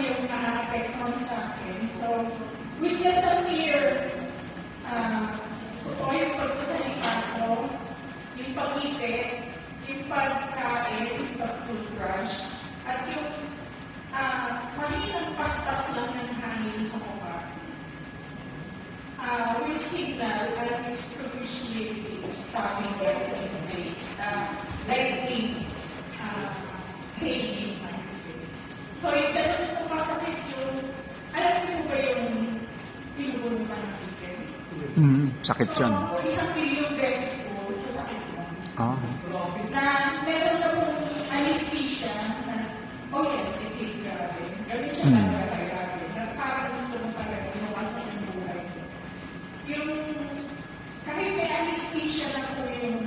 yung nakakapektuhan sa akin. So, with just a mere, yung pagsasalita ko, yung pag-ipit, yung pagkain, yung pag-toothbrush, at yung mahinang paspas lang ng hangin sa mukha, will signal an excruciating stopping in place, lightning pain in my face. So, yung ganun po kasakit yung, alam niyo po ba yung pinubulutan ng ikin? Sakit yan. So, isang milyong beses po sa sakit mo. Na meron na pong anesthesia na, oh yes, it is grabe. Gawin siya talaga grabe. Na parang gusto mo talaga iwasan yung buhay. Yung, kahit may anesthesia na po yung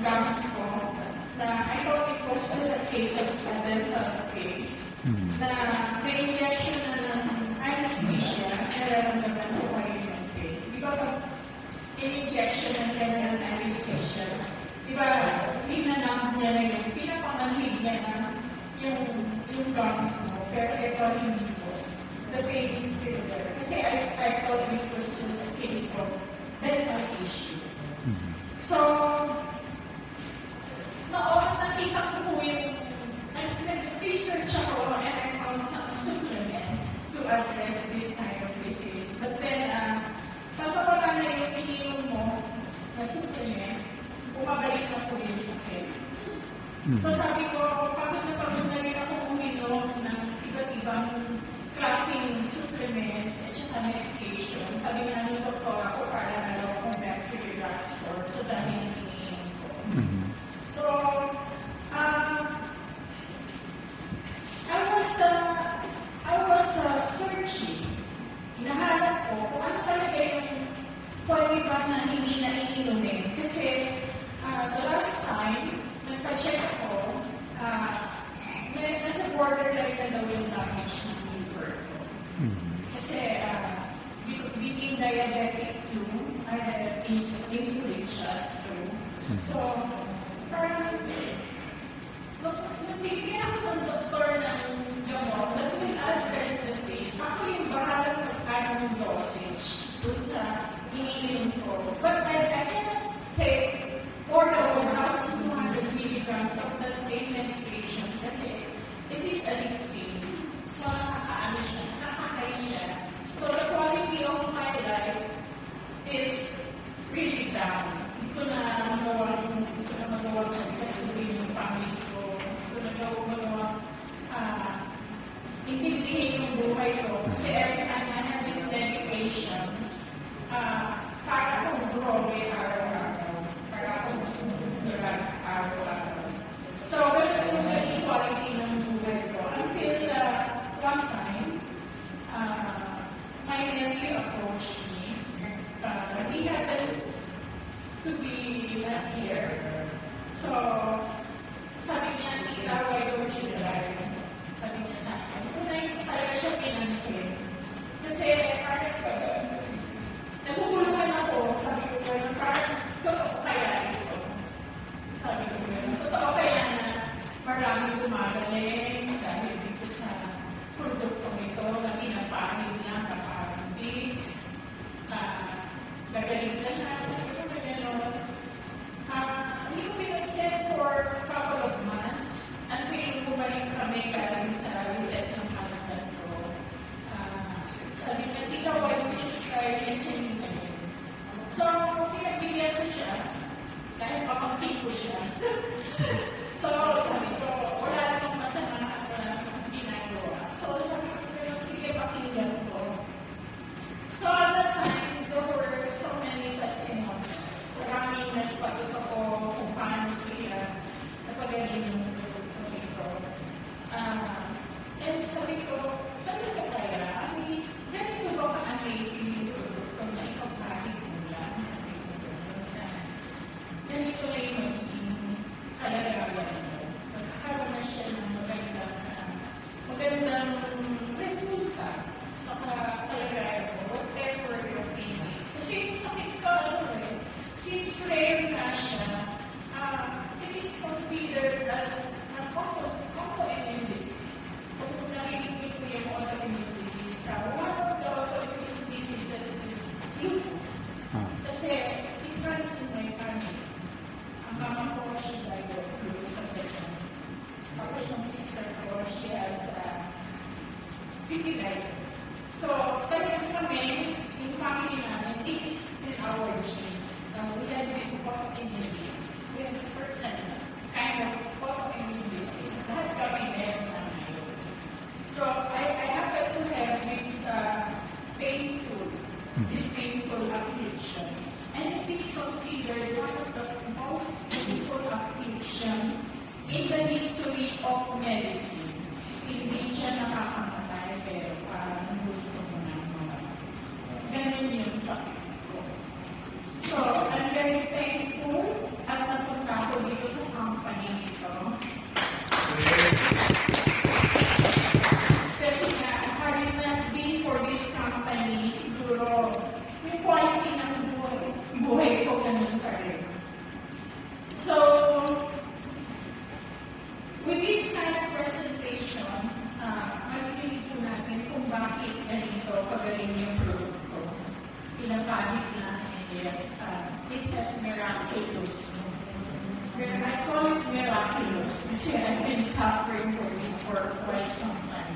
gums ko, na I thought it was just a case of a dental case, na may injection na ng anesthesia, nararamdaman ko kayo yung pain. Because of in-injection ng dental anesthesia, diba, hinanap niya na yung, pinapamanhid niya na yung gums mo, pero ito hindi po. The pain is still there. Kasi I thought this was just a case of dental issue. So, noon, nakita ko po yung, nag-research ako and I found some supplements to address this kind of disease. But then, pagpapala na yung ininom mo na supplement, bumabalik na po yung sakit. So sabi ko, pagod na rin ako uminom ng iba't ibang klaseng supplements at saka medication. Sabi nga ng doktor ako, para na daw akong back to the drugstore. So dami yung ininom ko. So, I was searching. Hinahanap ko kung ano talaga yung pwede ba na hindi na iniinumin. Kasi the last time, nagpa-check ako, nasa borderline na daw yung damage ng liver ko. Kasi being diabetic too, I had insulin shots too. So, parang, nung bigyan ako ng doktor ng gamot, that will address the thing. Ako yung bahalang ng dosage dun sa iniinom ko. But I cannot take more than 1,200 milligrams of that pain medication kasi it is addictive. So, nakakaano siya, nakakakay siya. So, the quality of my life is really down. Hindi ko na magawa kasi yung family ko. Hindi ko na magawa intindihin yung buhay ko. Kasi every time I have this medication, para akong droge araw-araw. Para akong drug araw-araw. So, ganun yung naging quality ng buhay ko. Until one time, my nephew approached me. He happens to be not here. So, sabi niya, Tita, why don't you drive? Sabi niya sa akin. Unay ko talaga siya pinansin. Kasi parang naguguluhan ako. Sabi ko gano'n, parang totoo kaya ito. Sabi ko gano'n, totoo kaya na maraming gumagaling dahil dito sa produktong ito na pinapahid niya kaparang Vicks, gagaling ka na, gano'n. Hindi ko pinag-set for a couple of months until bumalik kami galing sa US ng husband ko. Sabi niya, Tita, why don't you try listening again? So, pinagbigyan ko siya dahil pamangkin ko siya. So, sabi ko, wala namang masama at wala namang ginagawa. So, sabi ko, sige, pakinggan ko. So, at that time, there were so many testimonials. Maraming bibigay. So, talagang kami, yung family namin, it is in our genes. We have this autoimmune disease. We have certain kind of autoimmune disease. Lahat kami meron na ngayon. So, I happen to have this painful affliction. And it is considered one of the most painful affliction in the history of medicine. Hindi siya nakakamatay, pero parang gusto mo na mawala. Ganun yung sakit ko. So, I'm very thankful at napunta ako dito sa company ito. Kasi nga, had it not been for this company, siguro, yung quality ng buhay ko ganun pa rin. So, with this kind of presentation, marinig po natin kung bakit ganito kagaling yung produkto. Pinapalit natin yun. It has miraculous. I call it miraculous kasi I've been suffering for this for quite some time.